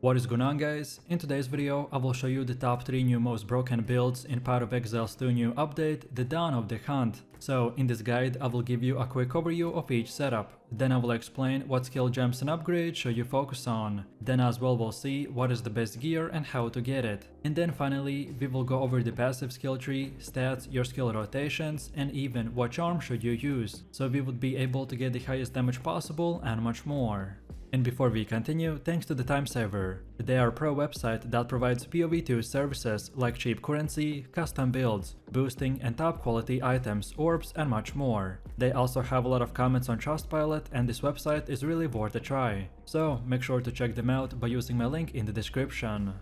What is going on, guys? In today's video I will show you the top 3 new most broken builds in part of Exile's 2 new update, The Dawn of the Hunt. So in this guide I will give you a quick overview of each setup. Then I will explain what skill gems and upgrades should you focus on. Then as well we'll see what is the best gear and how to get it. And then finally we will go over the passive skill tree, stats, your skill rotations, and even what charm should you use, so we would be able to get the highest damage possible and much more. And before we continue, thanks to the Time Saver. They are a pro website that provides POE 2 services like cheap currency, custom builds, boosting and top quality items, orbs and much more. They also have a lot of comments on Trustpilot and this website is really worth a try. So make sure to check them out by using my link in the description.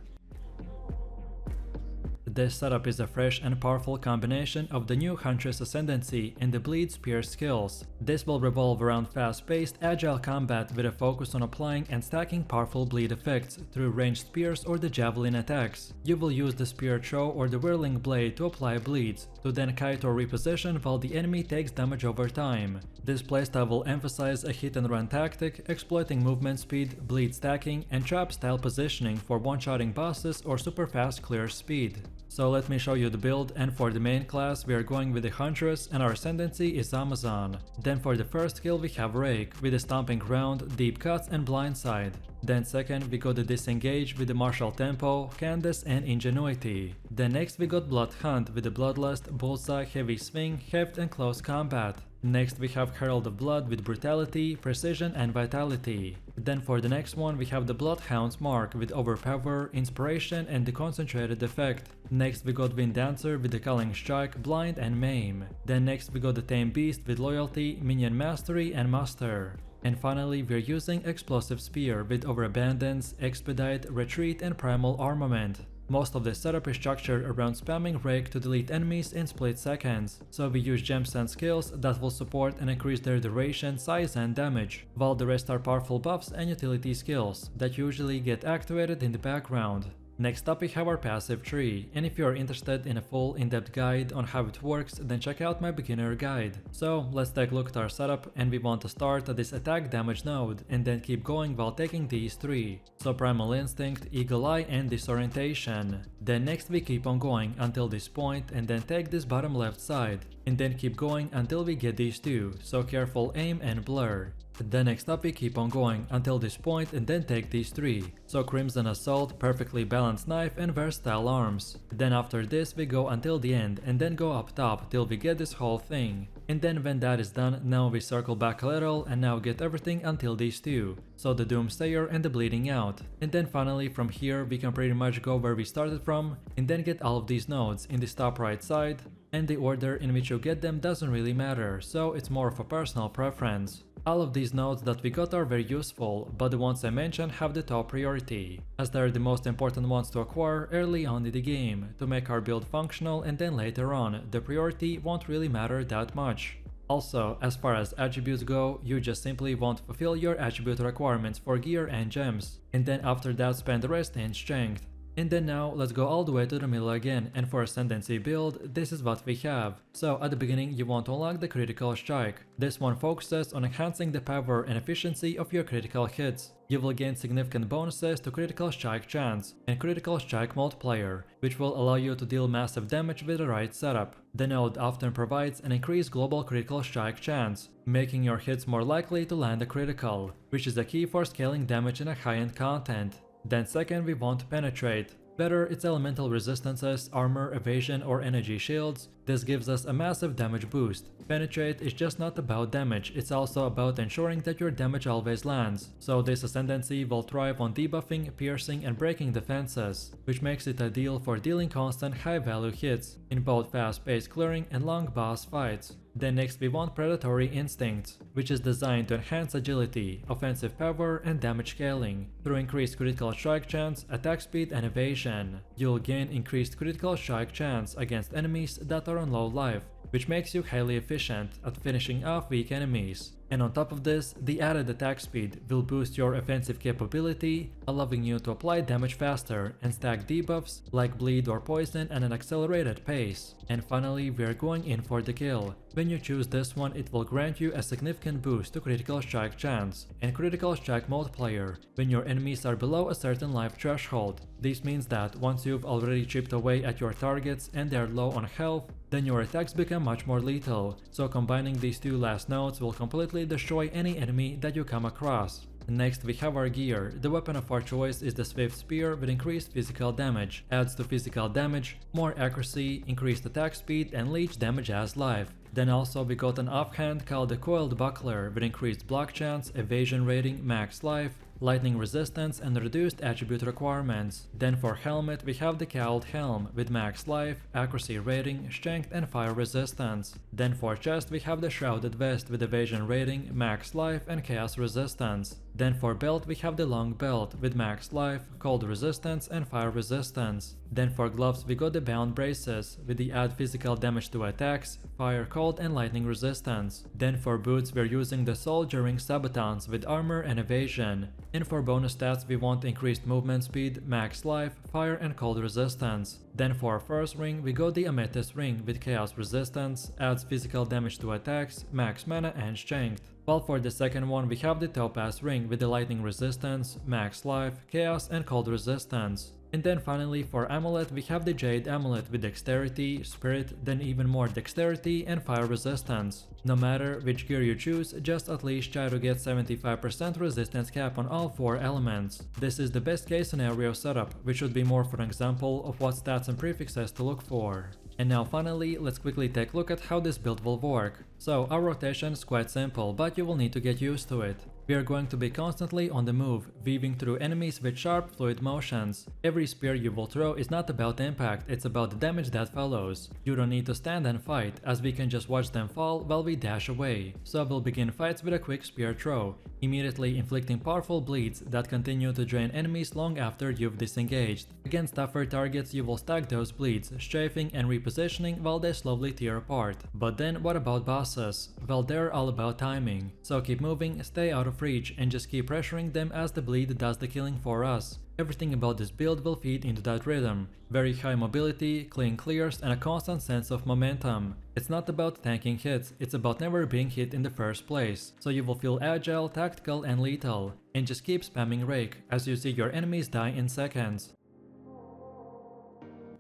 This setup is a fresh and powerful combination of the new Huntress Ascendancy and the Bleed Spear skills. This will revolve around fast-paced, agile combat with a focus on applying and stacking powerful bleed effects through ranged spears or the javelin attacks. You will use the spear throw or the whirling blade to apply bleeds, to then kite or reposition while the enemy takes damage over time. This playstyle will emphasize a hit-and-run tactic, exploiting movement speed, bleed stacking, and trap-style positioning for one-shotting bosses or super fast clear speed. So let me show you the build, and for the main class we are going with the Huntress and our Ascendancy is Amazon. Then for the first skill we have Rake with the Stomping Ground, Deep Cuts and Blindside. Then second we got the Disengage with the Martial Tempo, Candace and Ingenuity. Then next we got Blood Hunt with the Bloodlust, Bullseye, Heavy Swing, Heft and Close Combat. Next we have Herald of Blood with Brutality, Precision and Vitality. Then for the next one we have the Bloodhound's Mark with Overpower, Inspiration and the Concentrated Effect. Next we got Wind Dancer with the Culling Strike, Blind and Maim. Then next we got the Tame Beast with Loyalty, Minion Mastery and Muster. And finally we're using Explosive Spear with Overabundance, Expedite, Retreat and Primal Armament. Most of the setup is structured around spamming Rake to delete enemies in split seconds, so we use gems and skills that will support and increase their duration, size and damage, while the rest are powerful buffs and utility skills that usually get activated in the background. Next up we have our passive tree, and if you are interested in a full in-depth guide on how it works, then check out my beginner guide. So let's take a look at our setup, and we want to start at this attack damage node and then keep going while taking these 3. So Primal Instinct, Eagle Eye and Disorientation. Then next we keep on going until this point and then take this bottom left side. And then keep going until we get these 2, so careful aim and blur. Then next up we keep on going until this point and then take these 3, so Crimson Assault, Perfectly Balanced Knife and Versatile Arms. Then after this we go until the end and then go up top till we get this whole thing. And then when that is done, now we circle back a little and now get everything until these 2, so the Doomsayer and the Bleeding Out. And then finally from here we can pretty much go where we started from and then get all of these nodes in this top right side. And the order in which you get them doesn't really matter, so it's more of a personal preference. All of these nodes that we got are very useful, but the ones I mentioned have the top priority, as they are the most important ones to acquire early on in the game, to make our build functional, and then later on, the priority won't really matter that much. Also, as far as attributes go, you just simply want to fulfill your attribute requirements for gear and gems, and then after that spend the rest in strength. And then now let's go all the way to the middle again, and for Ascendancy build, this is what we have. So at the beginning you want to unlock the Critical Strike. This one focuses on enhancing the power and efficiency of your critical hits. You will gain significant bonuses to Critical Strike Chance and Critical Strike Multiplier, which will allow you to deal massive damage with the right setup. The node often provides an increased global Critical Strike Chance, making your hits more likely to land a critical, which is a key for scaling damage in a high-end content. Then second we want Penetrate. Whether it's elemental resistances, armor, evasion or energy shields, this gives us a massive damage boost. Penetrate is just not about damage, it's also about ensuring that your damage always lands, so this Ascendancy will thrive on debuffing, piercing and breaking defenses, which makes it ideal for dealing constant high value hits in both fast-paced clearing and long boss fights. Then next we want Predatory Instincts, which is designed to enhance agility, offensive power and damage scaling through increased critical strike chance, attack speed and evasion. You'll gain increased critical strike chance against enemies that are on low life, which makes you highly efficient at finishing off weak enemies. And on top of this, the added attack speed will boost your offensive capability, allowing you to apply damage faster and stack debuffs like bleed or poison at an accelerated pace. And finally, we are going in for the kill. When you choose this one, it will grant you a significant boost to critical strike chance and critical strike multiplier when your enemies are below a certain life threshold. This means that once you've already chipped away at your targets and they're low on health, then your attacks become much more lethal, so combining these two last notes will completely destroy any enemy that you come across. Next we have our gear. The weapon of our choice is the Swift Spear with increased physical damage, adds to physical damage, more accuracy, increased attack speed and leech damage as life. Then also we got an offhand called the Coiled Buckler with increased block chance, evasion rating, max life, lightning resistance and reduced attribute requirements. Then for helmet we have the Cowled Helm with max life, accuracy rating, strength and fire resistance. Then for chest we have the Shrouded Vest with evasion rating, max life and chaos resistance. Then for belt we have the Long Belt with max life, cold resistance and fire resistance. Then for gloves we got the Bound Braces with the add physical damage to attacks, fire, cold and lightning resistance. Then for boots we're using the Soldiering Sabatons with armor and evasion. And for bonus stats we want increased movement speed, max life, fire and cold resistance. Then for our first ring we got the Amethyst Ring with chaos resistance, adds physical damage to attacks, max mana and strength. While for the second one we have the Topaz Ring with the lightning resistance, max life, chaos and cold resistance. And then finally for amulet we have the Jade Amulet with dexterity, spirit, then even more dexterity and fire resistance. No matter which gear you choose, just at least try to get 75% resistance cap on all 4 elements. This is the best case scenario setup, which should be more for an example of what stats and prefixes to look for. And now finally, let's quickly take a look at how this build will work. So our rotation is quite simple, but you will need to get used to it. We are going to be constantly on the move, weaving through enemies with sharp, fluid motions. Every spear you will throw is not about impact, it's about the damage that follows. You don't need to stand and fight, as we can just watch them fall while we dash away. So we'll begin fights with a quick spear throw, immediately inflicting powerful bleeds that continue to drain enemies long after you've disengaged. Against tougher targets you will stack those bleeds, strafing and repositioning while they slowly tear apart. But then what about bosses? Well, they're all about timing. So keep moving, stay out of reach and just keep pressuring them as the bleed does the killing for us. Everything about this build will feed into that rhythm. Very high mobility, clean clears and a constant sense of momentum. It's not about tanking hits, it's about never being hit in the first place. So you will feel agile, tactical and lethal. And just keep spamming Rake as you see your enemies die in seconds.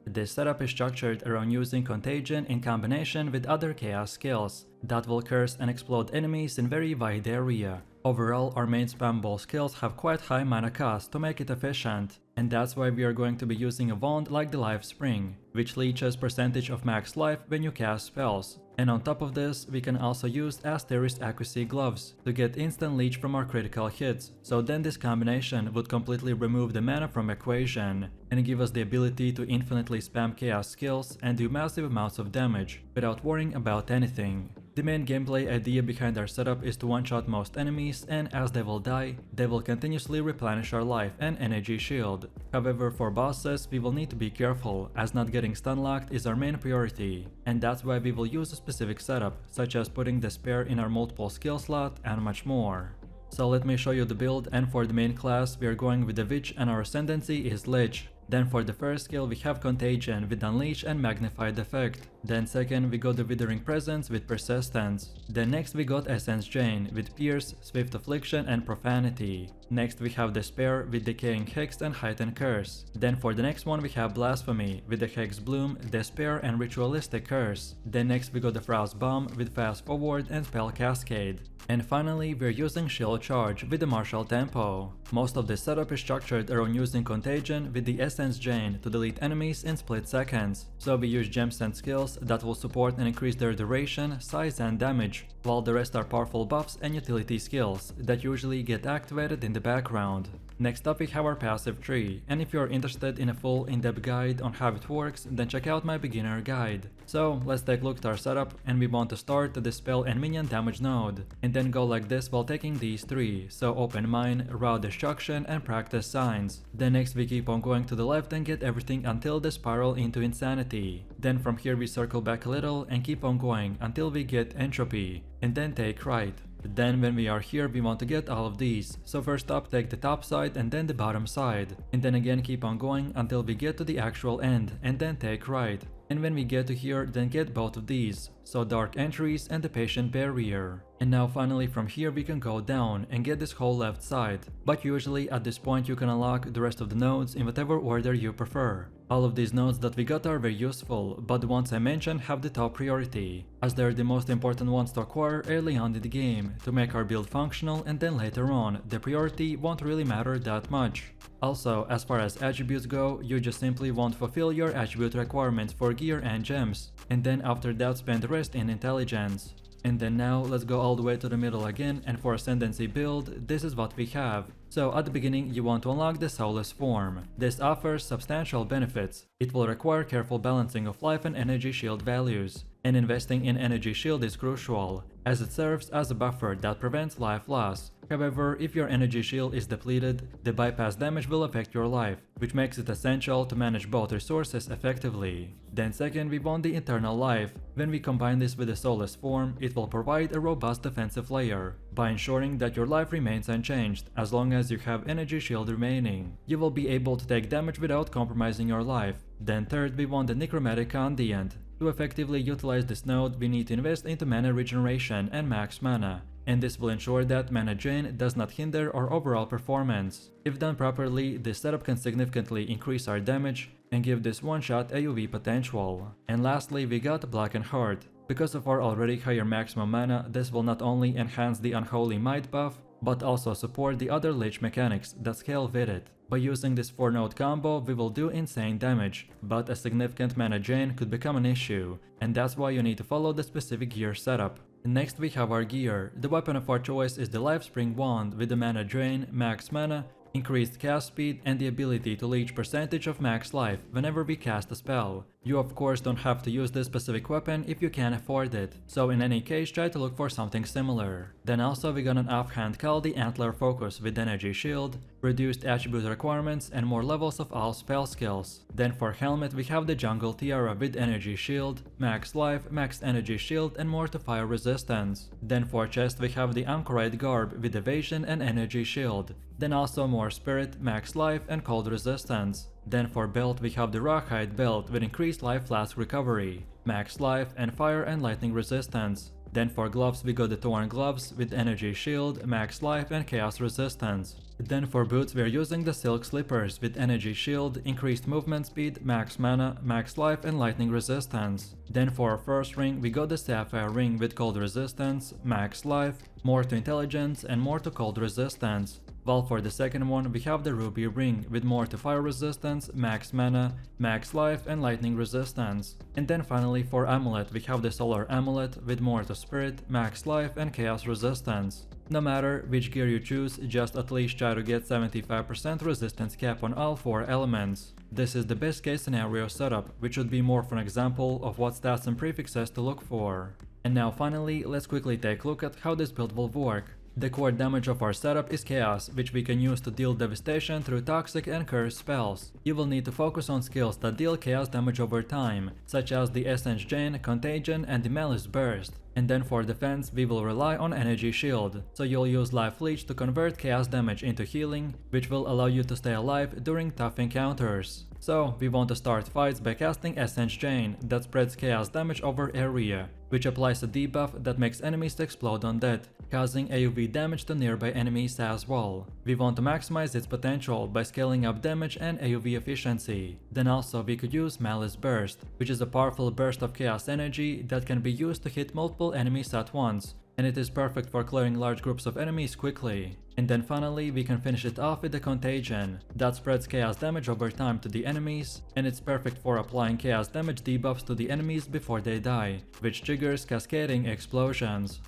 This setup is structured around using Contagion in combination with other chaos skills that will curse and explode enemies in very wide area. Overall, our main spammable skills have quite high mana cost to make it efficient, and that's why we are going to be using a wand like the Life Spring, which leeches percentage of max life when you cast spells. And on top of this, we can also use Asterisk Accuracy Gloves to get instant leech from our critical hits, so then this combination would completely remove the mana from equation, and give us the ability to infinitely spam chaos skills and do massive amounts of damage, without worrying about anything. The main gameplay idea behind our setup is to one-shot most enemies, and as they will die, they will continuously replenish our life and energy shield. However, for bosses, we will need to be careful, as not getting stun-locked is our main priority, and that's why we will use a specific setup, such as putting the spare in our multiple skill slot and much more. So let me show you the build, and for the main class we are going with the Witch and our ascendancy is Lich. Then for the first skill we have Contagion with Unleash and Magnified Effect. Then second we got the Withering Presence with Persistence. Then next we got Essence Drain with Pierce, Swift Affliction and Profanity. Next we have Despair with Decaying Hex and Heightened Curse. Then for the next one we have Blasphemy with the Hex Bloom, Despair and Ritualistic Curse. Then next we got the Frost Bomb with Fast Forward and Spell Cascade. And finally, we're using Shield Charge with the Martial Tempo. Most of this setup is structured around using Contagion with the Essence Drain to delete enemies in split seconds. So we use gems and skills that will support and increase their duration, size and damage, while the rest are powerful buffs and utility skills that usually get activated in the background. Next up we have our passive tree, and if you're interested in a full in-depth guide on how it works, then check out my beginner guide. So let's take a look at our setup, and we want to start at the spell and minion damage node, and then go like this while taking these three, so Open Mind, Raw Destruction and Practice Signs. Then next we keep on going to the left and get everything until the spiral into Insanity. Then from here we circle back a little and keep on going until we get Entropy, and then take right. Then when we are here we want to get all of these, so first up take the top side and then the bottom side, and then again keep on going until we get to the actual end and then take right. And when we get to here then get both of these, so dark entries and the patient barrier. And now finally from here we can go down and get this whole left side, but usually at this point you can unlock the rest of the nodes in whatever order you prefer. All of these nodes that we got are very useful, but the ones I mentioned have the top priority, as they're the most important ones to acquire early on in the game to make our build functional, and then later on the priority won't really matter that much. Also, as far as attributes go, you just simply won't fulfill your attribute requirements for gear and gems, and then after that spend the rest in intelligence. And then now let's go all the way to the middle again, and for Ascendancy build, this is what we have. So at the beginning you want to unlock the Soulless form. This offers substantial benefits. It will require careful balancing of life and energy shield values, and investing in energy shield is crucial, as it serves as a buffer that prevents life loss. However, if your energy shield is depleted, the bypass damage will affect your life, which makes it essential to manage both resources effectively. Then second, we want the Eternal Life. When we combine this with the Soulless form, it will provide a robust defensive layer, by ensuring that your life remains unchanged as long as you have energy shield remaining. You will be able to take damage without compromising your life. Then third, we want the Necromantic Condient. To effectively utilize this node, we need to invest into mana regeneration and max mana, and this will ensure that mana drain does not hinder our overall performance. If done properly, this setup can significantly increase our damage and give this one-shot AoE potential. And lastly, we got Blackened Heart. Because of our already higher maximum mana, this will not only enhance the Unholy Might buff, but also support the other lich mechanics that scale with it. By using this 4-node combo, we will do insane damage, but a significant mana drain could become an issue, and that's why you need to follow the specific gear setup. Next we have our gear. The weapon of our choice is the Lifespring Wand with the mana drain, max mana, increased cast speed, and the ability to leech percentage of max life whenever we cast a spell. You of course don't have to use this specific weapon if you can afford it, so in any case try to look for something similar. Then also we got an offhand called the Antler Focus with energy shield, reduced attribute requirements, and more levels of all spell skills. Then for helmet we have the Jungle Tiara with energy shield, max life, max energy shield, and more to fire resistance. Then for chest we have the Anchorite Garb with evasion and energy shield. Then also more spirit, max life, and cold resistance. Then for belt we have the Rawhide Belt with increased life flask recovery, max life, and fire and lightning resistance. Then for gloves we got the Torn Gloves with energy shield, max life, and chaos resistance. Then for boots we are using the Silk Slippers with energy shield, increased movement speed, max mana, max life, and lightning resistance. Then for our first ring we got the Sapphire Ring with cold resistance, max life, more to intelligence, and more to cold resistance. While for the second one we have the Ruby Ring with more to fire resistance, max mana, max life, and lightning resistance. And then finally for amulet we have the Solar Amulet with more to spirit, max life, and chaos resistance. No matter which gear you choose, just at least try to get 75% resistance cap on all 4 elements. This is the best case scenario setup, which should be more of an example of what stats and prefixes to look for. And now finally, let's quickly take a look at how this build will work. The core damage of our setup is Chaos, which we can use to deal devastation through toxic and cursed spells. You will need to focus on skills that deal Chaos damage over time, such as the Essence Chain, Contagion, and the Malice Burst. And then for defense, we will rely on Energy Shield, so you'll use Life Leech to convert Chaos damage into healing, which will allow you to stay alive during tough encounters. So, we want to start fights by casting Essence Chain that spreads Chaos damage over area, which applies a debuff that makes enemies explode on death, causing AoV damage to nearby enemies as well. We want to maximize its potential by scaling up damage and AoV efficiency. Then also we could use Malice Burst, which is a powerful burst of Chaos energy that can be used to hit multiple enemies at once, and it is perfect for clearing large groups of enemies quickly. And then finally we can finish it off with the Contagion that spreads Chaos damage over time to the enemies, and it's perfect for applying Chaos damage debuffs to the enemies before they die, which triggers cascading explosions.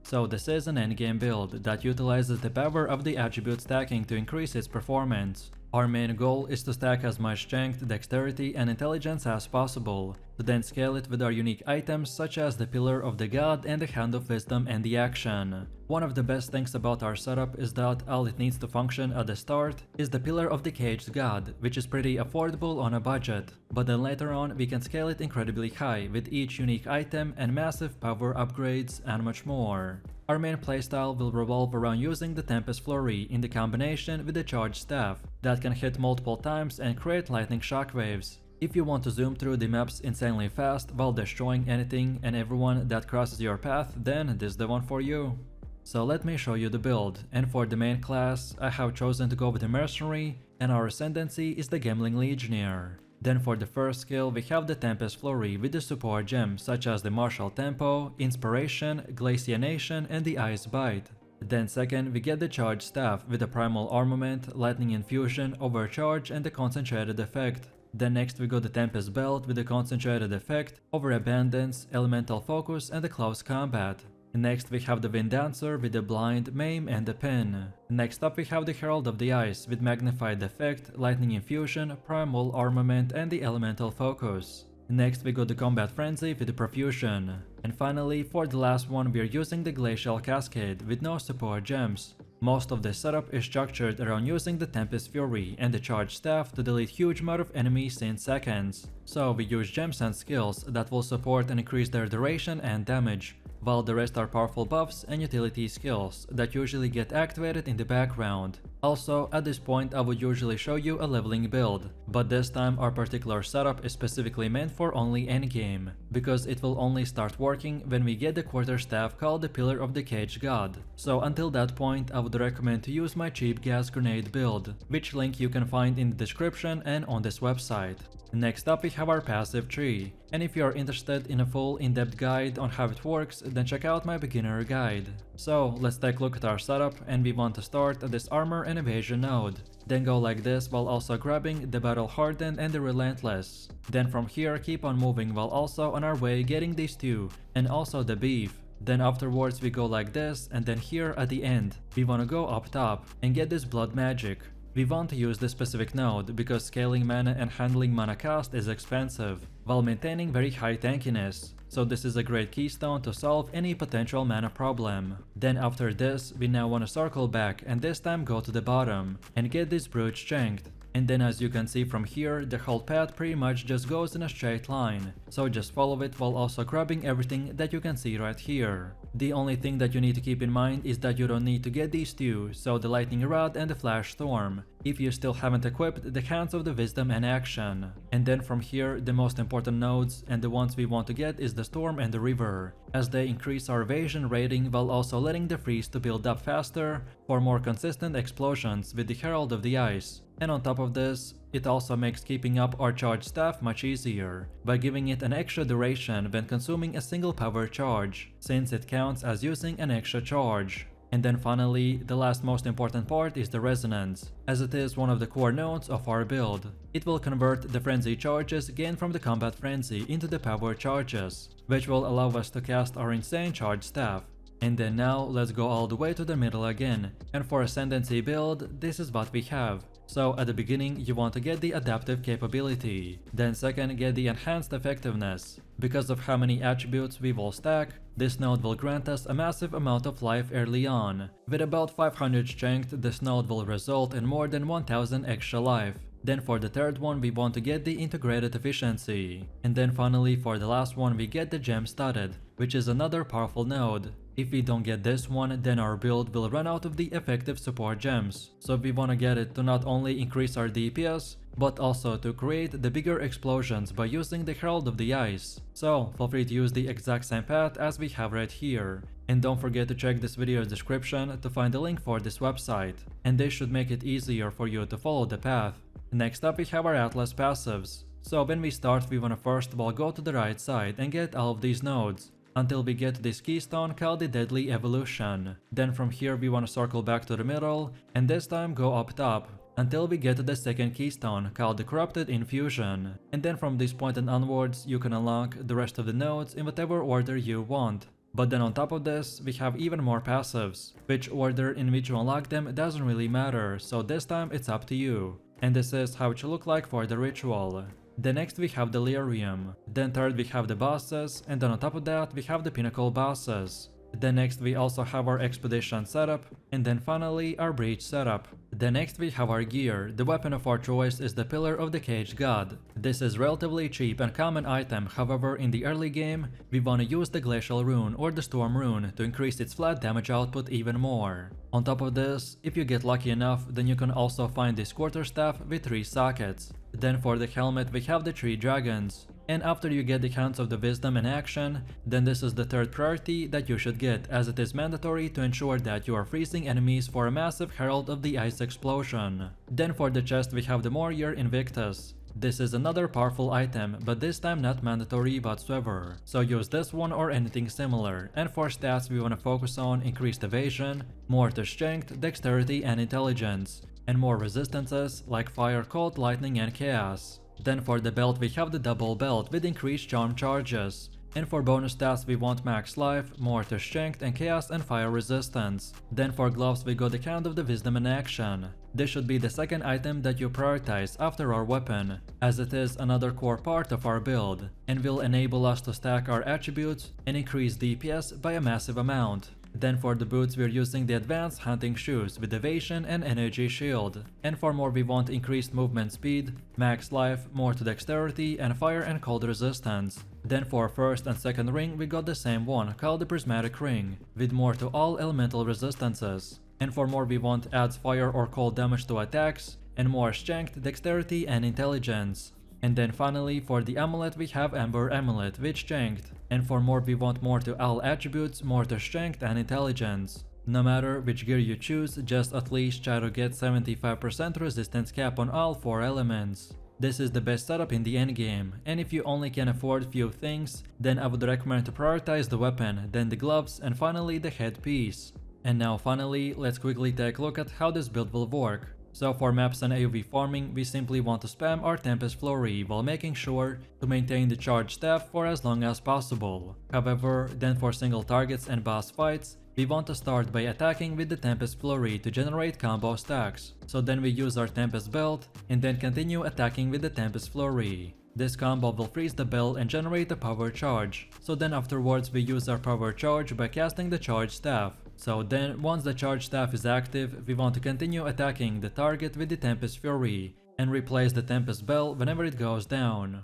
So this is an endgame build that utilizes the power of the attribute stacking to increase its performance. Our main goal is to stack as much strength, dexterity, and intelligence as possible, to then scale it with our unique items such as the Pillar of the God and the Hand of Wisdom and the Action. One of the best things about our setup is that all it needs to function at the start is the Pillar of the Caged God, which is pretty affordable on a budget, but then later on we can scale it incredibly high with each unique item and massive power upgrades and much more. Our main playstyle will revolve around using the Tempest Flurry in the combination with the Charged Staff that can hit multiple times and create lightning shockwaves. If you want to zoom through the maps insanely fast while destroying anything and everyone that crosses your path, then this is the one for you. So let me show you the build, and for the main class, I have chosen to go with the mercenary, and our ascendancy is the gambling legionnaire. Then for the first skill, we have the Tempest Flurry with the support gems such as the Martial Tempo, Inspiration, Glaciation and the Ice Bite. Then second, we get the Charge Staff with the Primal Armament, Lightning Infusion, Overcharge and the Concentrated Effect. Then next we got the Tempest Belt with the Concentrated Effect, Overabundance, Elemental Focus and the Close Combat. Next we have the Wind Dancer with the Blind, Maim and the Pin. Next up we have the Herald of the Ice with Magnified Effect, Lightning Infusion, Primal Armament and the Elemental Focus. Next we got the Combat Frenzy with the Profusion. And finally, for the last one we are using the Glacial Cascade with no support gems. Most of the setup is structured around using the Tempest Fury and the Charge Staff to delete huge amount of enemies in seconds. So we use gems and skills that will support and increase their duration and damage, while the rest are powerful buffs and utility skills that usually get activated in the background. Also, at this point I would usually show you a leveling build, but this time our particular setup is specifically meant for only endgame, because it will only start working when we get the quarterstaff called the Pillar of the Cage God. So until that point I would recommend to use my cheap gas grenade build, which link you can find in the description and on this website. Next up we have our passive tree, and if you are interested in a full in-depth guide on how it works, then check out my beginner guide. So let's take a look at our setup, and we want to start at this armor and evasion node. Then go like this while also grabbing the battle hardened and the relentless. Then from here keep on moving while also on our way getting these two, and also the beef. Then afterwards we go like this, and then here at the end we want to go up top and get this blood magic. We want to use this specific node because scaling mana and handling mana cost is expensive, while maintaining very high tankiness, so this is a great keystone to solve any potential mana problem. Then after this, we now want to circle back and this time go to the bottom and get this brute strength. And then as you can see from here, the whole path pretty much just goes in a straight line, so just follow it while also grabbing everything that you can see right here. The only thing that you need to keep in mind is that you don't need to get these two, so the Lightning Rod and the Flash Storm, if you still haven't equipped the Hands of the Wisdom and Action. And then from here, the most important nodes and the ones we want to get is the Storm and the River, as they increase our evasion rating while also letting the freeze to build up faster for more consistent explosions with the Herald of the Ice. And on top of this, it also makes keeping up our charge staff much easier, by giving it an extra duration when consuming a single power charge, since it counts as using an extra charge. And then finally, the last most important part is the resonance, as it is one of the core nodes of our build. It will convert the frenzy charges gained from the combat frenzy into the power charges, which will allow us to cast our insane charge staff. And then now let's go all the way to the middle again, and for Ascendancy build, this is what we have. So at the beginning you want to get the adaptive capability, then second get the enhanced effectiveness. Because of how many attributes we will stack, this node will grant us a massive amount of life early on. With about 500 strength, this node will result in more than 1000 extra life. Then for the third one we want to get the integrated efficiency. And then finally for the last one we get the gem studded, which is another powerful node. If we don't get this one, then our build will run out of the effective support gems. So we want to get it to not only increase our DPS, but also to create the bigger explosions by using the Herald of the Ice. So feel free to use the exact same path as we have right here. And don't forget to check this video's description to find the link for this website. And this should make it easier for you to follow the path. Next up we have our Atlas passives. So when we start we want to first of all go to the right side and get all of these nodes, until we get this keystone called the Deadly Evolution. Then from here we want to circle back to the middle, and this time go up top, until we get to the second keystone called the Corrupted Infusion. And then from this point and onwards you can unlock the rest of the nodes in whatever order you want. But then on top of this, we have even more passives. Which order in which you unlock them doesn't really matter, so this time it's up to you. And this is how it should look like for the ritual. Then next we have Delirium, then third we have the bosses, and then on top of that we have the pinnacle bosses. Then next we also have our expedition setup, and then finally our breach setup. Then next we have our gear. The weapon of our choice is the Pillar of the Cage God. This is relatively cheap and common item, however in the early game we want to use the Glacial Rune or the Storm Rune to increase its flat damage output even more. On top of this, if you get lucky enough, then you can also find this quarterstaff with 3 sockets. Then for the helmet we have the 3 dragons. And after you get the Hounds of the Wisdom in action, then this is the third priority that you should get, as it is mandatory to ensure that you are freezing enemies for a massive Herald of the Ice explosion. Then for the chest we have the Warrior Invictus. This is another powerful item, but this time not mandatory whatsoever, so use this one or anything similar. And for stats we wanna focus on increased evasion, more to strength, dexterity and intelligence, and more resistances like fire, cold, lightning and chaos. Then for the belt we have the double belt with increased charm charges. And for bonus stats we want max life, more to strength and chaos and fire resistance. Then for gloves we got the Hound of the Wisdom in action. This should be the second item that you prioritize after our weapon, as it is another core part of our build, and will enable us to stack our attributes and increase DPS by a massive amount. Then for the boots we're using the advanced hunting shoes with evasion and energy shield. And for more we want increased movement speed, max life, more to dexterity and fire and cold resistance. Then for first and second ring we got the same one called the prismatic ring, with more to all elemental resistances. And for more we want adds fire or cold damage to attacks, and more strength, dexterity and intelligence. And then finally for the amulet we have Ember Amulet with strength. And for more we want more to all attributes, more to strength and intelligence. No matter which gear you choose, just at least try to get 75% resistance cap on all 4 elements. This is the best setup in the endgame, and if you only can afford few things, then I would recommend to prioritize the weapon, then the gloves, and finally the headpiece. And now finally, let's quickly take a look at how this build will work. So for maps and AoV farming, we simply want to spam our Tempest Flurry while making sure to maintain the charge staff for as long as possible. However, then for single targets and boss fights, we want to start by attacking with the Tempest Flurry to generate combo stacks. So then we use our Tempest Belt and then continue attacking with the Tempest Flurry. This combo will freeze the bell and generate a power charge. So then afterwards we use our power charge by casting the charge staff. So then once the charge staff is active, we want to continue attacking the target with the Tempest Fury and replace the Tempest Bell whenever it goes down.